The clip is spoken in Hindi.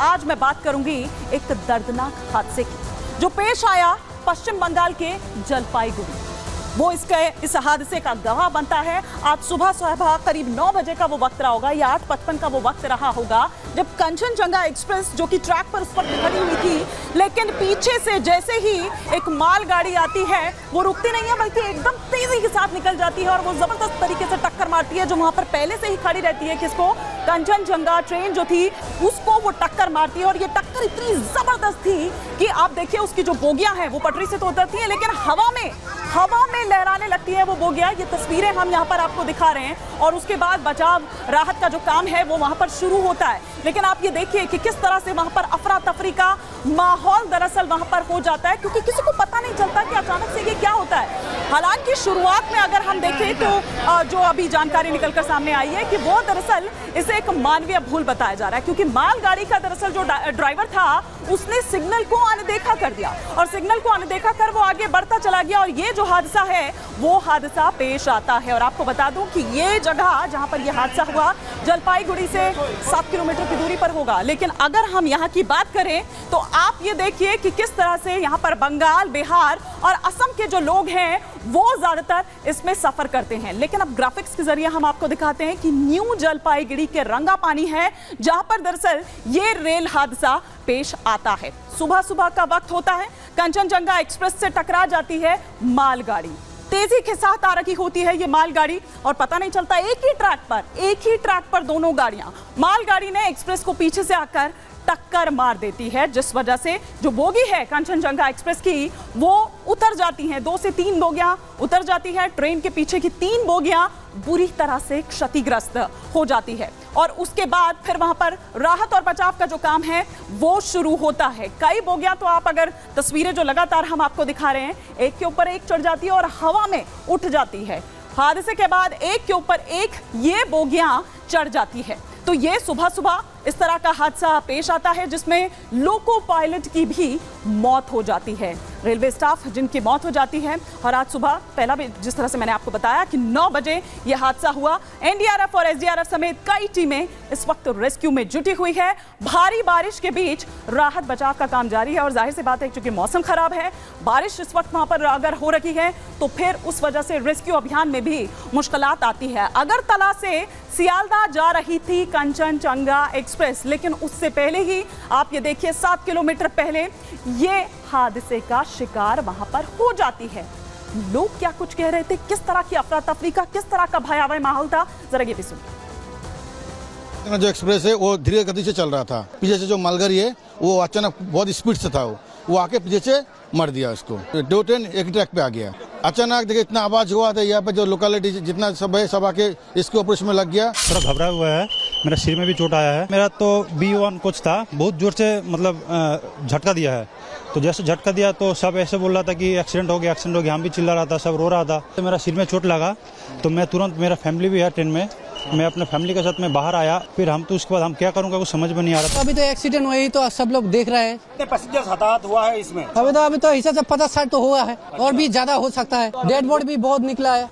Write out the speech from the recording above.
आज मैं बात करूंगी एक दर्दनाक हादसे की जो पेश आया पश्चिम बंगाल के जलपाईगुड़ी। वो इस हादसे का गवाह बनता है। आज सुबह करीब 9 बजे का वो वक्त रहा होगा या 8:55 का वो वक्त रहा होगा जब कंचनजंगा एक्सप्रेस जो कि ट्रैक पर उस वक्त खड़ी हुई थी, लेकिन पीछे से जैसे ही एक मालगाड़ी आती है वो रुकती नहीं है बल्कि एकदम तेजी के साथ निकल जाती है और वो जबरदस्त तरीके से टक्कर मारती है जो वहां पर पहले से ही खड़ी रहती है। किसको? कंचनजंगा ट्रेन जो थी उसको वो टक्कर मारती है और ये टक्कर इतनी जबरदस्त थी कि आप देखिए उसकी जो बोगियां हैं वो पटरी से तो उतरती है लेकिन हवा में लहराने लगती है वो बोगियां। ये तस्वीरें हम यहाँ पर आपको दिखा रहे हैं और उसके बाद बचाव राहत का जो काम है वो वहां पर शुरू होता है। लेकिन आप ये देखिए कि किस तरह से वहां पर अफरा तफरी का माहौल दरअसल वहां पर हो जाता है क्योंकि किसी को पता नहीं चलता कि अचानक से ये क्या होता है। हालांकि शुरुआत में अगर हम देखें तो जो अभी जानकारी निकलकर सामने आई है कि वो दरअसल इसे एक मानवीय भूल बताया जा रहा है क्योंकि मालगाड़ी का दरअसल जो ड्राइवर था उसने सिग्नल को अनदेखा कर दिया और सिग्नल को अनदेखा कर वो आगे बढ़ता चला गया और ये जो हादसा है वो हादसा पेश आता है। और आपको बता दूं कि ये जगह जहां पर यह हादसा हुआ जलपाईगुड़ी से 7 किलोमीटर की दूरी पर होगा। लेकिन अगर हम यहाँ की बात करें तो आप ये देखिए कि किस तरह से यहाँ पर बंगाल, बिहार और असम के जो लोग हैं वो ज्यादातर इसमें सफर करते हैं। लेकिन अब ग्राफिक्स के जरिए हम आपको दिखाते हैं कि न्यू जलपाईगुड़ी के रंगापानी है जहां पर दरअसल ये रेल हादसा पेश आता है। सुबह का वक्त होता है, कंचनजंगा एक्सप्रेस से टकरा जाती है मालगाड़ी। तेजी के साथ आ रही होती है ये मालगाड़ी और पता नहीं चलता एक ही ट्रैक पर दोनों गाड़ियां, मालगाड़ी ने एक्सप्रेस को पीछे से आकर टक्कर मार देती है जिस वजह से जो बोगी है कंचनजंगा एक्सप्रेस की वो उतर जाती हैं। 2 से 3 बोगियां उतर जाती है। ट्रेन के पीछे की 3 बोगियां बुरी तरह से क्षतिग्रस्त हो जाती है और उसके बाद फिर वहां पर राहत और बचाव का जो काम है वो शुरू होता है। कई बोगियां तो आप अगर तस्वीरें जो लगातार हम आपको दिखा रहे हैं एक के ऊपर एक चढ़ जाती है और हवा में उठ जाती है। हादसे के बाद एक के ऊपर एक ये बोगियां चढ़ जाती है। तो ये सुबह इस तरह का हादसा पेश आता है जिसमें लोको पायलट की भी मौत हो जाती है, रेलवे स्टाफ जिनकी मौत हो जाती है। और आज सुबह पहला भी जिस तरह से मैंने आपको बताया कि 9 बजे यह हादसा हुआ। एनडीआरएफ और एसडीआरएफ समेत कई टीमें इस वक्त रेस्क्यू में जुटी हुई है। भारी बारिश के बीच राहत बचाव का काम जारी है और जाहिर सी बात है क्योंकि मौसम खराब है, बारिश इस वक्त वहां पर अगर हो रही है तो फिर उस वजह से रेस्क्यू अभियान में भी मुश्किलात आती है। अगरतला से सियालदह जा रही थी कंचनजंगा एक्सप्रेस लेकिन उससे पहले ही आप ये देखिए 7 किलोमीटर पहले ये हादसे का शिकार वहां पर हो जाती है। लोग क्या कुछ कह रहे थे, किस तरह की अफरा तफरी का, किस तरह का भयावह माहौल था, जरा ये भी सुनिए। जो एक्सप्रेस है वो धीरे गति से चल रहा था, पीछे से जो मालगाड़ी है वो अचानक बहुत स्पीड से था, वो आके पीछे से मर दिया उसको। 2 ट्रेन एक ट्रैक पे आ गया। अचानक देखिए इतना आवाज हुआ था, यहाँ पे जो लोकेलिटी जितना सब है सब आके इसके ऊपर उसमें लग गया। थोड़ा घबरा हुआ है, मेरा सिर में भी चोट आया है। मेरा तो B1 कोच था, बहुत जोर से मतलब झटका दिया है। तो जैसे झटका दिया तो सब ऐसे बोल रहा था कि एक्सीडेंट हो गया, हम भी चिल्ला रहा था, सब रो रहा था। तो मेरा सिर में चोट लगा तो मैं तुरंत, मेरा फैमिली भी है ट्रेन में, मैं अपने फैमिली के साथ में बाहर आया। फिर हम तो उसके बाद हम क्या करूँगा कुछ समझ में नहीं आ रहा था। अभी तो एक्सीडेंट हुआ ही तो सब लोग देख रहे हैं। कितने पैसेंजर्स हताहत हुआ है इसमें? अभी तो हिसाब से 50-60 तो हुआ है और भी ज्यादा हो सकता है। डेड बॉडी भी बहुत निकला है।